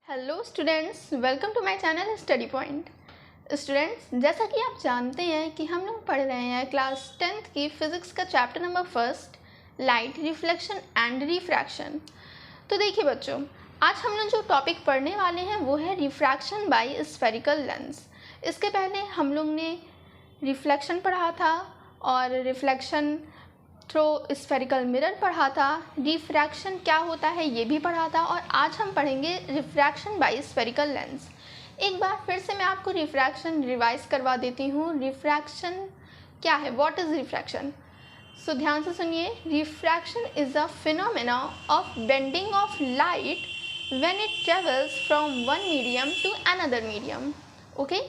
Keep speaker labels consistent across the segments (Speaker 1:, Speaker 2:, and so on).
Speaker 1: Hello students, welcome to my channel study point. Students, जैसा कि आप जानते हैं कि हम लोग पढ़ रहे हैं क्लास 10th की फिज़िक्स का chapter number 1 light reflection and refraction. तो देखिए बच्चों, आज हम लोग जो टॉपिक पढ़ने वाले हैं वो है रिफ्रैक्शन बाय स्फेरिकल लेंस। इसके पहले हम लोग ने रिफ्लेक्शन पढ़ा था और रिफ्लेक्शन थ्रू स्फेरिकल मिरर पढ़ा था। रिफ्रैक्शन क्या होता है ये भी पढ़ा था और आज हम पढ़ेंगे रिफ्रैक्शन बाय स्फेरिकल लेंस। एक बार फिर से मैं आपको रिफ्रैक्शन रिवाइज करवा देती हूँ। रिफ्रैक्शन क्या है, व्हाट इज़ रिफ्रैक्शन? सो ध्यान से सुनिए। Refraction is a phenomena of bending of light when it travels from one medium to another medium. Okay,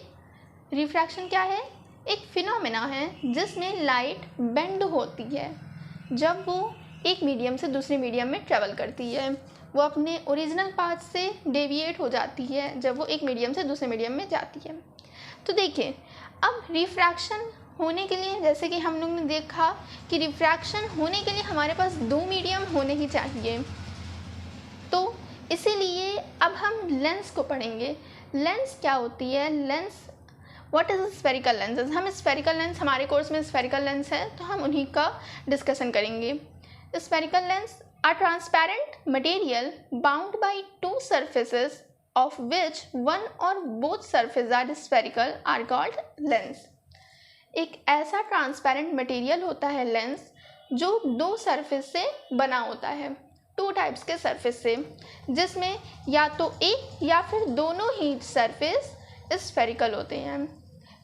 Speaker 1: refraction क्या है? एक फिनोमेना है जिसमें लाइट बेंड होती है जब वो एक मीडियम से दूसरे मीडियम में ट्रैवल करती है। वो अपने ओरिजिनल पाथ से डेविएट हो जाती है जब वो एक मीडियम से दूसरे मीडियम में जाती है। तो देखिए, अब रिफ्रैक्शन होने के लिए, जैसे कि हम लोग ने देखा कि रिफ्रैक्शन होने के लिए हमारे पास दो मीडियम होने ही चाहिए। तो इसीलिए अब हम लेंस को पढ़ेंगे। लेंस क्या होती है? Lens, what is spherical lenses? हम स्फेरिकल लेंस, हमारे कोर्स में स्फेरिकल लेंस है तो हम उन्हीं का डिस्कशन करेंगे। Spherical lens are transparent material bound by two surfaces of which one और both surface are spherical are called lens. एक ऐसा ट्रांसपेरेंट मटेरियल होता है लेंस जो दो सरफेस से बना होता है, टू टाइप्स के सरफेस से, जिसमें या तो एक या फिर दोनों ही सरफेस स्फेरिकल होते हैं।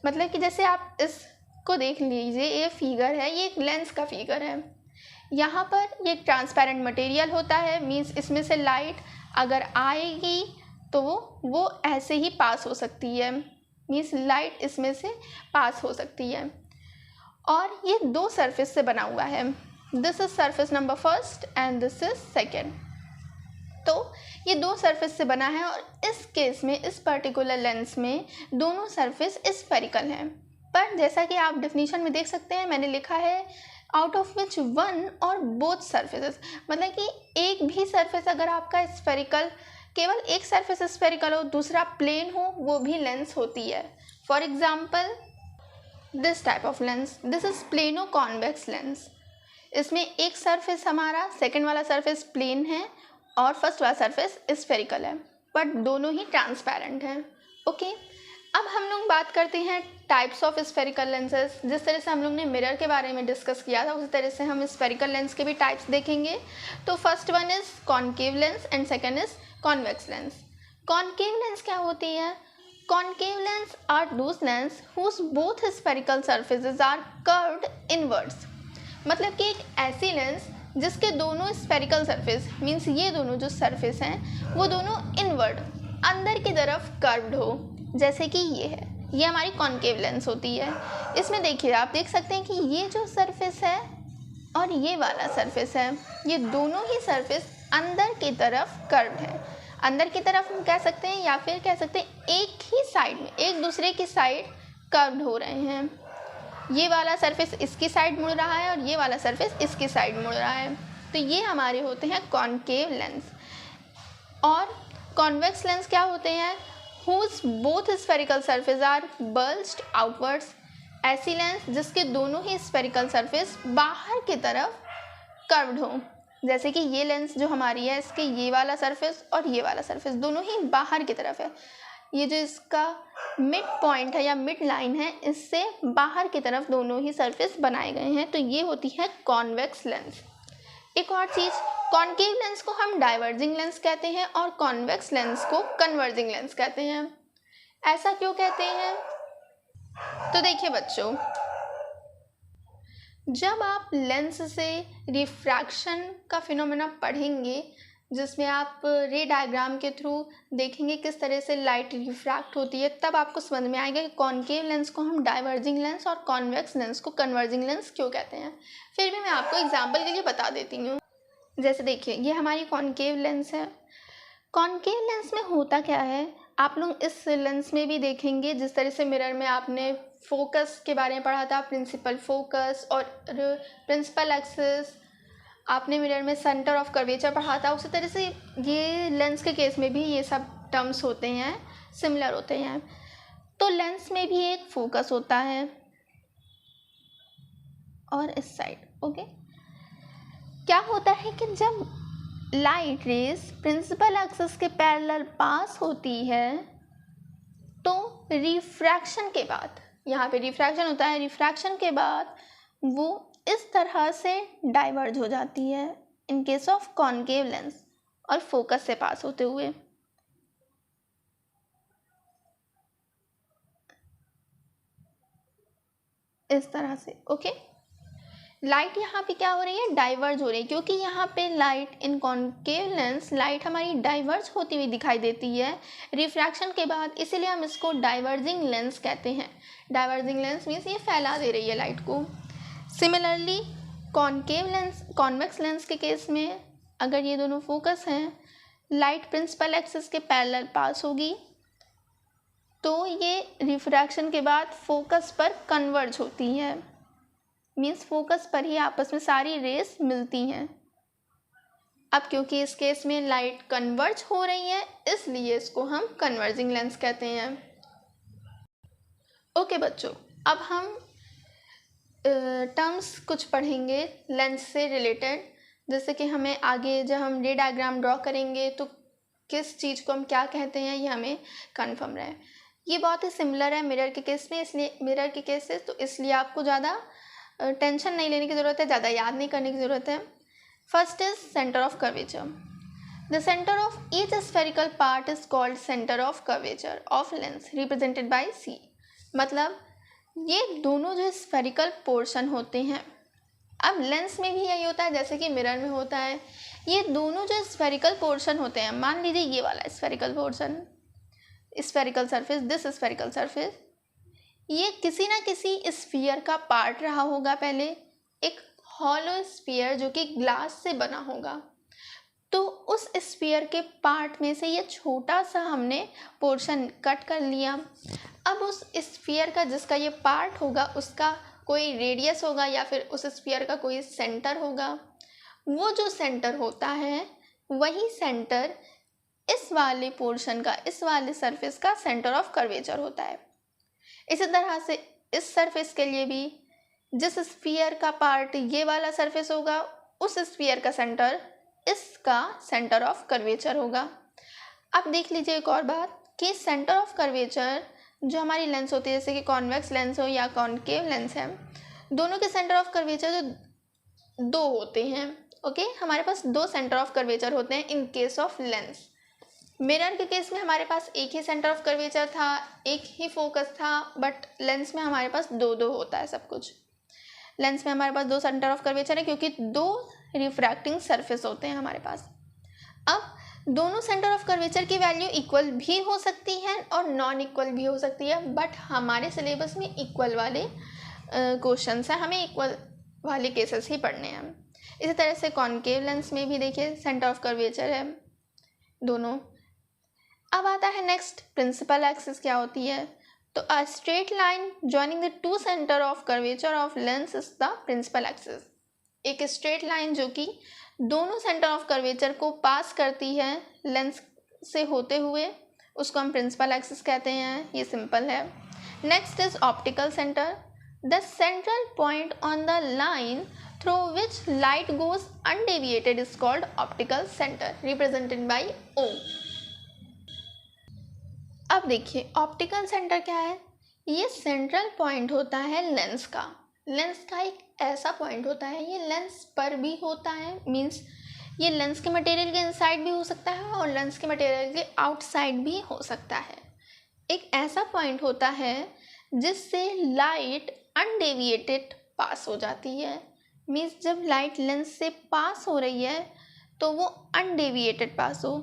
Speaker 1: मतलब कि जैसे आप इसको देख लीजिए, ये फिगर है, ये एक लेंस का फिगर है। यहाँ पर ये ट्रांसपेरेंट मटेरियल होता है, मीन्स इसमें से लाइट अगर आएगी तो वो ऐसे ही पास हो सकती है, मीन्स लाइट इसमें से पास हो सकती है। और ये दो सरफेस से बना हुआ है। This is surface number 1 and this is 2। तो ये दो सरफेस से बना है और इस केस में, इस पर्टिकुलर लेंस में दोनों सरफेस स्फेरिकल हैं। पर जैसा कि आप डेफिनेशन में देख सकते हैं, मैंने लिखा है आउट ऑफ विच वन और बोथ सरफेसेस। मतलब कि एक भी सरफेस अगर आपका स्फेरिकल, केवल एक सरफेस स्फेरिकल हो, दूसरा प्लेन हो, वो भी लेंस होती है। For example this type of lens, this is plano convex lens. इसमें एक सरफेस हमारा, सेकेंड वाला सरफेस प्लेन है और फर्स्ट वाला सरफेस स्फेरिकल है, बट दोनों ही ट्रांसपेरेंट हैं। ओके, अब हम लोग बात करते हैं टाइप्स ऑफ स्फेरिकल लेंसेज। जिस तरह से हम लोग ने मिरर के बारे में डिस्कस किया था, उसी तरह से हम स्फेरिकल लेंस के भी टाइप्स देखेंगे। तो first one is concave lens and second is convex lens. Concave lens क्या होती है? Concave lens are those lens whose both spherical surfaces are curved inwards. मतलब कि एक ऐसी लेंस जिसके दोनों स्फेरिकल सरफेस, मीन्स ये दोनों जो सरफेस हैं वो दोनों इनवर्ड, अंदर की तरफ कर्व्ड हो, जैसे कि ये है, ये हमारी कॉन्केव लेंस होती है। इसमें देखिए, आप देख सकते हैं कि ये जो सरफेस है और ये वाला सरफेस है, ये दोनों ही सरफेस अंदर की तरफ कर्व्ड है। अंदर की तरफ हम कह सकते हैं या फिर कह सकते हैं एक ही साइड में, एक दूसरे की साइड कर्व्ड हो रहे हैं। ये वाला सरफेस इसकी साइड मुड़ रहा है और ये वाला सरफेस इसकी साइड मुड़ रहा है। तो ये हमारे होते हैं कॉन्केव लेंस। और कॉन्वेक्स लेंस क्या होते हैं? Whose both spherical surface are bulged outwards. ऐसी लेंस जिसके दोनों ही स्फेरिकल सरफेस बाहर की तरफ कर्व्ड हो। जैसे कि ये लेंस जो हमारी है, इसके ये वाला सरफेस और ये वाला सरफेस दोनों ही बाहर की तरफ है। ये जो इसका मिड पॉइंट है या मिड लाइन है, इससे बाहर की तरफ दोनों ही सरफेस बनाए गए हैं। तो ये होती है कॉन्वेक्स लेंस। एक और चीज़, कॉन्केव लेंस को हम डाइवर्जिंग लेंस कहते हैं और कॉन्वेक्स लेंस को कन्वर्जिंग लेंस कहते हैं। ऐसा क्यों कहते हैं? तो देखिए बच्चों, जब आप लेंस से रिफ्रैक्शन का फिनोमेना पढ़ेंगे, जिसमें आप रे डायग्राम के थ्रू देखेंगे किस तरह से लाइट रिफ्रैक्ट होती है, तब आपको समझ में आएगा कि कॉन्केव लेंस को हम डाइवर्जिंग लेंस और कॉन्वेक्स लेंस को कन्वर्जिंग लेंस क्यों कहते हैं। फिर भी मैं आपको एग्जांपल के लिए बता देती हूँ। जैसे देखिए, ये हमारी कॉन्केव लेंस है। कॉन्केव लेंस में होता क्या है, आप लोग इस लेंस में भी देखेंगे, जिस तरह से मिरर में आपने फोकस के बारे में पढ़ा था, प्रिंसिपल फोकस और प्रिंसिपल एक्सिस, आपने मिरर में सेंटर ऑफ कर्वेचर पढ़ा था, उसी तरह से ये लेंस के केस में भी ये सब टर्म्स होते हैं सिमिलर होते हैं। तो लेंस में भी एक फोकस होता है और इस साइड। ओके, क्या होता है कि जब लाइट रेज प्रिंसिपल एक्सिस के पैरेलल पास होती है तो रिफ्रैक्शन के बाद, यहाँ पे रिफ्रैक्शन होता है, रिफ्रैक्शन के बाद वो इस तरह से डाइवर्ज हो जाती है इन केस ऑफ कॉनकेव लेंस और फोकस से पास होते हुए। इस तरह से। ओके, लाइट यहाँ पे क्या हो रही है, डाइवर्ज हो रही है, क्योंकि यहाँ पे light in concave lens light हमारी डाइवर्ज होती हुई दिखाई देती है रिफ्रैक्शन के बाद, इसीलिए हम इसको डाइवर्जिंग लेंस कहते हैं। डाइवर्जिंग लेंस मीन्स ये फैला दे रही है लाइट को। Similarly concave lens, convex lens के केस में अगर ये दोनों फोकस हैं, लाइट प्रिंसिपल एक्सिस के पैरेलल पास होगी तो ये रिफ्रैक्शन के बाद फोकस पर कन्वर्ज होती है, मीन्स फोकस पर ही आपस में सारी रेस मिलती हैं। अब क्योंकि इस केस में लाइट कन्वर्ज हो रही है इसलिए इसको हम कन्वर्जिंग लेंस कहते हैं। ओके बच्चों, अब हम टर्म्स कुछ पढ़ेंगे लेंस से रिलेटेड, जैसे कि हमें आगे जब हम रे डायग्राम ड्रॉ करेंगे तो किस चीज़ को हम क्या कहते हैं ये हमें कन्फर्म रहे। ये बहुत ही सिमिलर है मिरर के केस में, इसलिए मिरर के केस से, तो इसलिए आपको ज़्यादा टेंशन नहीं लेने की ज़रूरत है, ज़्यादा याद नहीं करने की ज़रूरत है। First is centre of curvature. The centre of each spherical part is called centre of curvature of lens represented by C. मतलब ये दोनों जो स्फेरिकल पोर्शन होते हैं, अब लेंस में भी यही होता है जैसे कि मिरर में होता है, ये दोनों जो स्फेरिकल पोर्शन होते हैं, मान लीजिए ये वाला spherical portion, spherical surface, this spherical surface, ये किसी ना किसी स्फीयर का पार्ट रहा होगा पहले, एक हॉलो स्फीयर जो कि ग्लास से बना होगा। तो उस स्फीयर के पार्ट में से ये छोटा सा हमने पोर्शन कट कर लिया। अब उस स्फीयर का जिसका ये पार्ट होगा उसका कोई रेडियस होगा या फिर उस स्फीयर का कोई सेंटर होगा। वो जो सेंटर होता है वही सेंटर इस वाले पोर्शन का, इस वाले सरफेस का सेंटर ऑफ कर्वेचर होता है। इसी तरह से इस सरफेस के लिए भी जिस स्फीयर का पार्ट ये वाला सरफेस होगा उस स्फीयर का सेंटर इसका सेंटर ऑफ कर्वेचर होगा। अब देख लीजिए एक और बात कि सेंटर ऑफ कर्वेचर जो हमारी लेंस होती है, जैसे कि कॉन्वेक्स लेंस हो या कॉनकेव लेंस है, दोनों के सेंटर ऑफ कर्वेचर जो दो होते हैं। ओके, हमारे पास दो सेंटर ऑफ कर्वेचर होते हैं इन केस ऑफ लेंस। मिरर के केस में हमारे पास एक ही सेंटर ऑफ कर्वेचर था, एक ही फोकस था, बट लेंस में हमारे पास दो दो होता है सब कुछ। लेंस में हमारे पास दो सेंटर ऑफ कर्वेचर है क्योंकि दो रिफ्रैक्टिंग सरफेस होते हैं हमारे पास। अब दोनों सेंटर ऑफ कर्वेचर की वैल्यू इक्वल भी हो सकती है और नॉन इक्वल भी हो सकती है, बट हमारे सिलेबस में इक्वल वाले क्वेश्चंस हैं, हमें इक्वल वाले केसेस ही पढ़ने हैं। इसी तरह से कॉनकेव लेंस में भी देखिए सेंटर ऑफ कर्वेचर है दोनों। अब आता है नेक्स्ट प्रिंसिपल एक्सिस क्या होती है। तो a straight line joining the two centre of curvature of lens is the principal axis. एक स्ट्रेट लाइन जो कि दोनों सेंटर ऑफ कर्वेचर को पास करती है लेंस से होते हुए, उसको हम प्रिंसिपल एक्सिस कहते हैं। ये सिंपल है। Next is optical centre. The central point on the line through which light goes undeviated is called optical centre represented by O. अब देखिए ऑप्टिकल सेंटर क्या है, ये सेंट्रल पॉइंट होता है लेंस का। लेंस का एक ऐसा पॉइंट होता है, ये लेंस पर भी होता है, मीन्स ये लेंस के मटेरियल के इनसाइड भी हो सकता है और लेंस के मटेरियल के आउटसाइड भी हो सकता है। एक ऐसा पॉइंट होता है जिससे लाइट अनडेविएटेड पास हो जाती है, मीन्स जब लाइट लेंस से पास हो रही है तो वो अनडेविएटेड पास हो।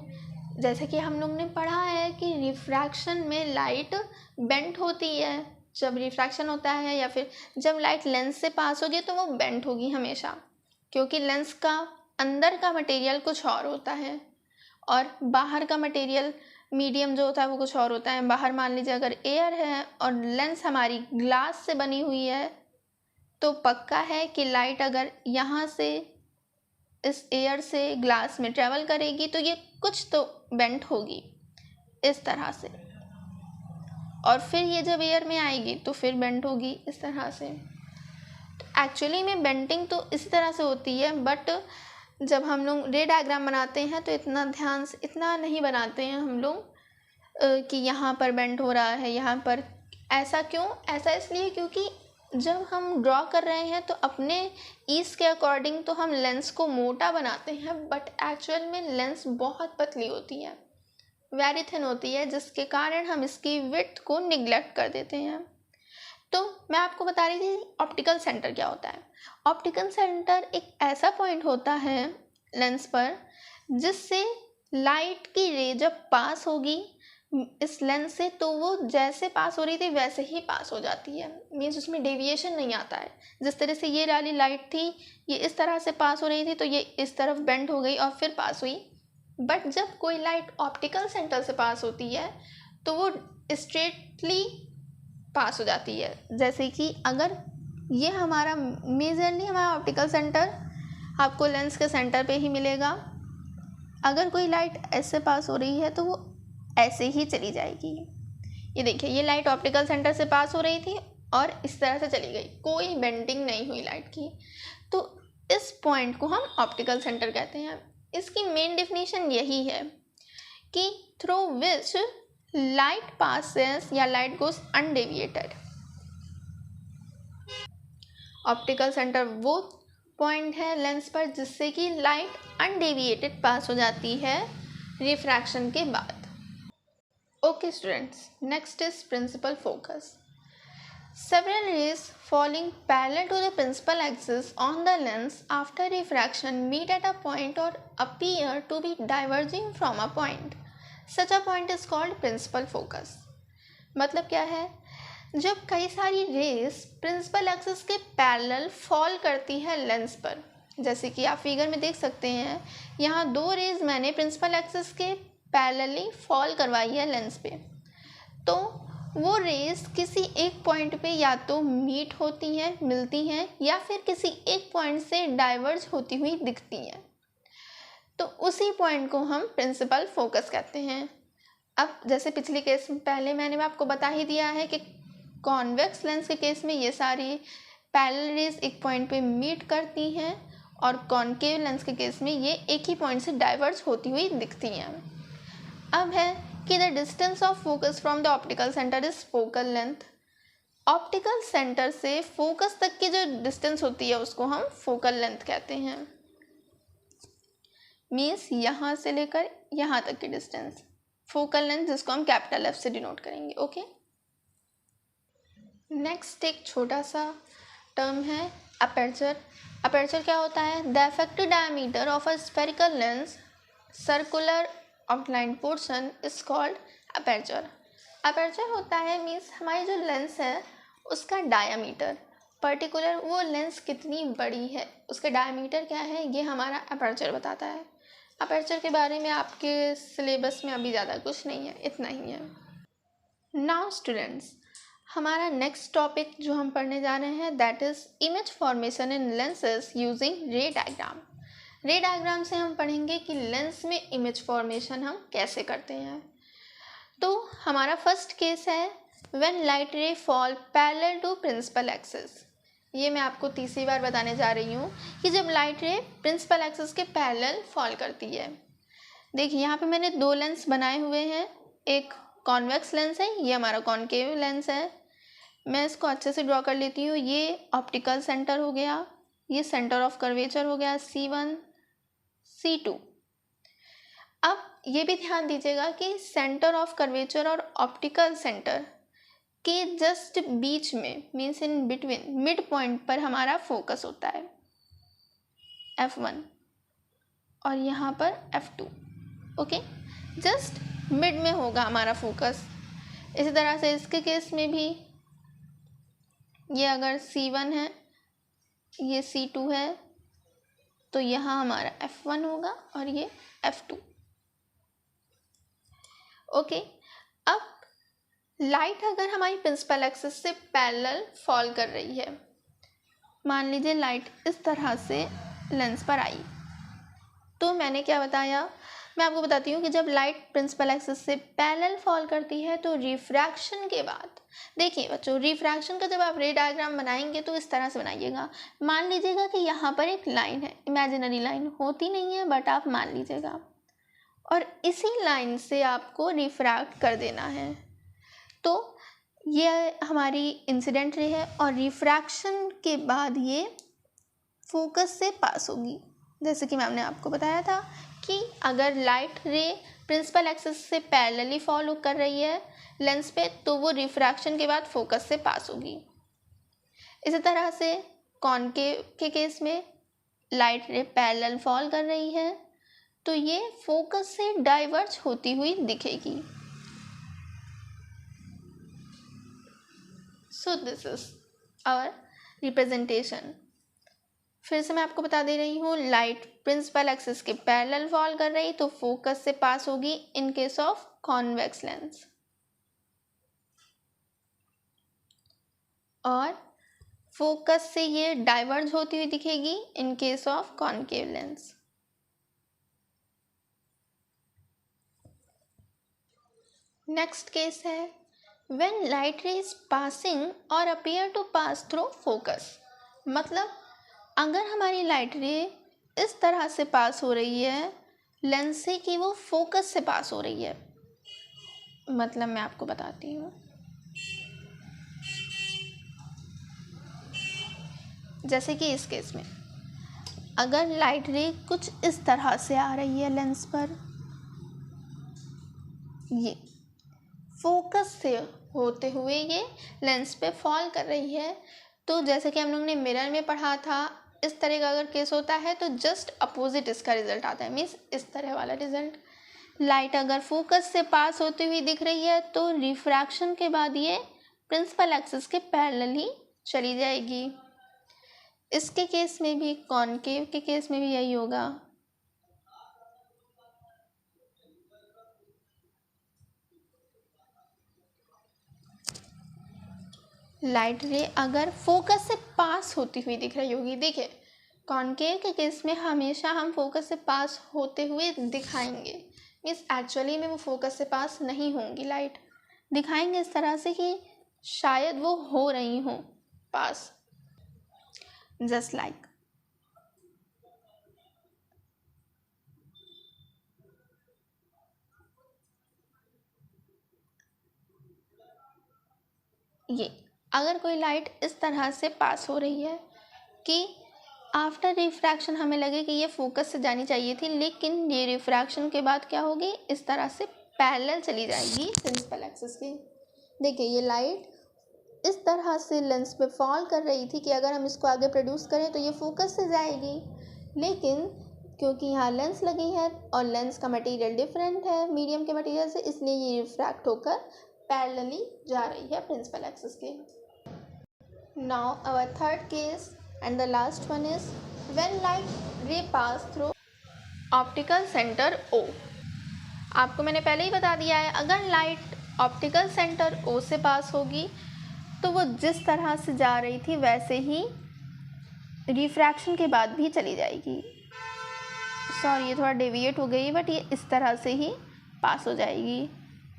Speaker 1: जैसे कि हम लोग ने पढ़ा है कि रिफ्रैक्शन में लाइट बेंट होती है, जब रिफ्रैक्शन होता है या फिर जब लाइट लेंस से पास होगी तो वो बेंट होगी हमेशा, क्योंकि लेंस का अंदर का मटेरियल कुछ और होता है और बाहर का मटेरियल मीडियम जो होता है वो कुछ और होता है। बाहर मान लीजिए अगर एयर है और लेंस हमारी ग्लास से बनी हुई है तो पक्का है कि लाइट अगर यहाँ से इस एयर से ग्लास में ट्रेवल करेगी तो ये कुछ तो बेंट होगी। इस तरह से, और फिर ये जब एयर में आएगी तो फिर बेंट होगी इस तरह से। एक्चुअली में बेंटिंग तो इसी तरह से होती है, बट जब हम लोग रे डायग्राम बनाते हैं तो इतना ध्यान से इतना नहीं बनाते हैं हम लोग कि यहाँ पर बेंट हो रहा है, यहाँ पर। ऐसा क्यों? ऐसा इसलिए क्योंकि जब हम ड्रॉ कर रहे हैं तो अपने ईज के अकॉर्डिंग तो हम लेंस को मोटा बनाते हैं, बट एक्चुअल में लेंस बहुत पतली होती है, वेरी थिन होती है, जिसके कारण हम इसकी विड्थ को निगलेक्ट कर देते हैं। तो मैं आपको बता रही थी ऑप्टिकल सेंटर क्या होता है। ऑप्टिकल सेंटर एक ऐसा पॉइंट होता है लेंस पर जिससे लाइट की रे जब पास होगी इस लेंस से, तो वो जैसे पास हो रही थी वैसे ही पास हो जाती है। मीन्स उसमें डेविएशन नहीं आता है। जिस तरह से ये वाली लाइट थी, ये इस तरह से पास हो रही थी तो ये इस तरफ बेंड हो गई और फिर पास हुई। बट जब कोई लाइट ऑप्टिकल सेंटर से पास होती है तो वो स्ट्रेटली पास हो जाती है। जैसे कि अगर ये हमारा मेजरली हमारा ऑप्टिकल सेंटर आपको लेंस के सेंटर पे ही मिलेगा। अगर कोई लाइट ऐसे पास हो रही है तो वो ऐसे ही चली जाएगी। ये देखिए, ये लाइट ऑप्टिकल सेंटर से पास हो रही थी और इस तरह से चली गई, कोई बेंडिंग नहीं हुई लाइट की। तो इस पॉइंट को हम ऑप्टिकल सेंटर कहते हैं। इसकी मेन डेफिनेशन यही है कि थ्रू विच लाइट पासेस या light goes undeviated. Optical centre वो पॉइंट है लेंस पर जिससे कि लाइट अनडेविएटेड पास हो जाती है रिफ्रैक्शन के बाद। Okay students, next is principal focus. Several rays falling parallel to the principal axis on the lens after refraction meet at a point or appear to be diverging from a point. Such a point is called principal focus. मतलब क्या है? जब कई सारी race principal axis के parallel fall करती है lens पर, जैसे कि आप फिगर में देख सकते हैं, यहाँ दो रेज मैंने प्रिंसिपल एक्सिस के पैरेलली फॉल करवाई है लेंस पे, तो वो रेस किसी एक पॉइंट पे या तो मीट होती हैं, मिलती हैं, या फिर किसी एक पॉइंट से डाइवर्ज होती हुई दिखती हैं। तो उसी पॉइंट को हम प्रिंसिपल फोकस कहते हैं। अब जैसे पिछले केस में पहले मैंने आपको बता ही दिया है कि कॉन्वेक्स लेंस के केस में ये सारी पैरेलल रेज एक पॉइंट पे मीट करती हैं और कॉनकेव लेंस के केस में ये एक ही पॉइंट से डाइवर्ज होती हुई दिखती हैं। अब है कि the distance of focus from the optical centre is focal length. Optical centre से फोकस तक की जो डिस्टेंस होती है उसको हम फोकल लेंथ कहते हैं। मीन्स यहाँ से लेकर यहाँ तक की डिस्टेंस फोकल लेंथ, जिसको हम कैपिटल एफ से डिनोट करेंगे। ओके, नेक्स्ट एक छोटा सा टर्म है अपर्चर। अपर्चर क्या होता है? The effective diameter of a spherical lens circular outline portion is called aperture. Aperture होता है मीन्स हमारी जो लेंस है उसका डायामीटर, पर्टिकुलर वो लेंस कितनी बड़ी है, उसका डायामीटर क्या है, ये हमारा अपर्चर बताता है। अपर्चर के बारे में आपके सिलेबस में अभी ज़्यादा कुछ नहीं है, इतना ही है। नाउ स्टूडेंट्स, हमारा नेक्स्ट टॉपिक जो हम पढ़ने जा रहे हैं that is image formation in lenses using रे डायग्राम। रे डायग्राम से हम पढ़ेंगे कि लेंस में इमेज फॉर्मेशन हम कैसे करते हैं। तो हमारा फर्स्ट केस है when light ray fall parallel to principal axis. ये मैं आपको तीसरी बार बताने जा रही हूँ कि जब लाइट रे प्रिंसिपल एक्सिस के पैरेलल फॉल करती है। देखिए यहाँ पे मैंने दो लेंस बनाए हुए हैं, एक कॉन्वेक्स लेंस है, ये हमारा कॉनकेव लेंस है। मैं इसको अच्छे से ड्रॉ कर लेती हूँ। ये ऑप्टिकल सेंटर हो गया, ये सेंटर ऑफ कर्वेचर हो गया C1 C2। अब ये भी ध्यान दीजिएगा कि सेंटर ऑफ कर्वेचर और ऑप्टिकल सेंटर के जस्ट बीच में means in between mid point पर हमारा फोकस होता है F1 और यहाँ पर F2। ओके, जस्ट मिड में होगा हमारा फोकस। इसी तरह से इसके केस में भी ये अगर C1 है, ये C2 है, तो यहाँ हमारा F1 होगा और ये F2। ओके, अब लाइट अगर हमारी प्रिंसिपल एक्सिस से पैरेलल फॉल कर रही है, मान लीजिए लाइट इस तरह से लेंस पर आई, तो मैंने क्या बताया, मैं आपको बताती हूँ कि जब लाइट प्रिंसिपल एक्सिस से पैरेलल फॉल करती है तो रिफ्रैक्शन के बाद, देखिए बच्चों, रिफ्रैक्शन का जब आप रे डायग्राम बनाएंगे तो इस तरह से बनाइएगा। मान लीजिएगा कि यहाँ पर एक लाइन है, इमेजिनरी लाइन होती नहीं है बट आप मान लीजिएगा, और इसी लाइन से आपको रिफ्रैक्ट कर देना है। तो ये हमारी इंसिडेंट रे है और रिफ्रैक्शन के बाद ये फोकस से पास होगी। जैसे कि मैम ने आपको बताया था कि अगर लाइट रे प्रिंसिपल एक्सिस से पैरेलली फॉलो कर रही है लेंस पे तो वो रिफ्रैक्शन के बाद फोकस से पास होगी। इसी तरह से कॉनकेव के केस में लाइट रे पैरेलल फॉल कर रही है तो ये फोकस से डाइवर्ज होती हुई दिखेगी। So this is our representation. फिर से मैं आपको बता दे रही हूँ, लाइट प्रिंसिपल एक्सिस के पैरेलल फॉल कर रही तो फोकस से पास होगी in case of convex lens, और फोकस से ये डाइवर्ज होती हुई दिखेगी in case of concave lens. Next case है when light ray is passing or appear to pass through focus. मतलब अगर हमारी लाइट रे इस तरह से पास हो रही है लेंस से कि वो फोकस से पास हो रही है, मतलब मैं आपको बताती हूँ। जैसे कि इस केस में अगर लाइट रे कुछ इस तरह से आ रही है लेंस पर, ये फोकस से होते हुए ये लेंस पे फॉल कर रही है, तो जैसे कि हम लोग ने मिरर में पढ़ा था, इस तरह का अगर केस होता है तो जस्ट अपोजिट इसका रिजल्ट आता है, मीन्स इस तरह वाला रिजल्ट। लाइट अगर फोकस से पास होती हुई दिख रही है तो रिफ्रैक्शन के बाद ये प्रिंसिपल एक्सिस के पैरेलल ही चली जाएगी। इसके केस में भी, कॉनकेव के केस में भी यही होगा। लाइट रे अगर फोकस से पास होती हुई दिख रही होगी, देखिए कॉनकेव के केस में हमेशा हम फोकस से पास होते हुए दिखाएंगे, मीन्स एक्चुअली में वो फोकस से पास नहीं होंगी, लाइट दिखाएंगे इस तरह से कि शायद वो हो रही हों पास, जस्ट लाइक ये। अगर कोई लाइट इस तरह से पास हो रही है कि आफ्टर रिफ्रैक्शन हमें लगे कि ये फोकस से जानी चाहिए थी, लेकिन ये रिफ्रैक्शन के बाद क्या होगी, इस तरह से पैरेलल चली जाएगी प्रिंसिपल एक्सिस के। देखिए ये लाइट इस तरह से लेंस पे फॉल कर रही थी कि अगर हम इसको आगे प्रोड्यूस करें तो ये फोकस से जाएगी, लेकिन क्योंकि यहाँ लेंस लगी है और लेंस का मटेरियल डिफरेंट है मीडियम के मटेरियल से, इसलिए ये रिफ्रैक्ट होकर पैरेलली जा रही है प्रिंसिपल एक्सिस के। Now our third case and the last one is when light ray pass through optical center O। आपको मैंने पहले ही बता दिया है, अगर लाइट ऑप्टिकल सेंटर O से पास होगी तो वो जिस तरह से जा रही थी वैसे ही रिफ्रैक्शन के बाद भी चली जाएगी। सॉरी ये थोड़ा डेविएट हो गई, बट ये इस तरह से ही पास हो जाएगी।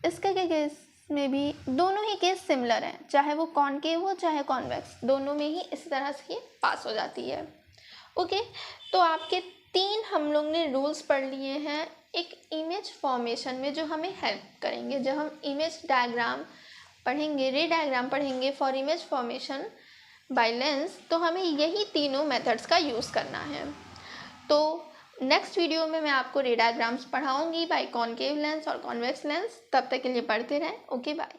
Speaker 1: इसके केस में भी दोनों ही केस सिमिलर हैं, चाहे वो कॉनकेव हो चाहे कॉन्वेक्स, दोनों में ही इसी तरह से ही पास हो जाती है। ओके, तो आपके 3 हम लोग ने रूल्स पढ़ लिए हैं एक इमेज फॉर्मेशन में जो हमें हेल्प करेंगे। जब हम इमेज डायग्राम पढ़ेंगे, रे डायग्राम पढ़ेंगे for image formation by lens, तो हमें यही तीनों मेथड्स का यूज़ करना है। तो नेक्स्ट वीडियो में मैं आपको रे डायग्राम्स पढ़ाऊंगी बाय कॉनकेव लेंस और कॉन्वेक्स लेंस। तब तक के लिए पढ़ते रहें। Okay bye.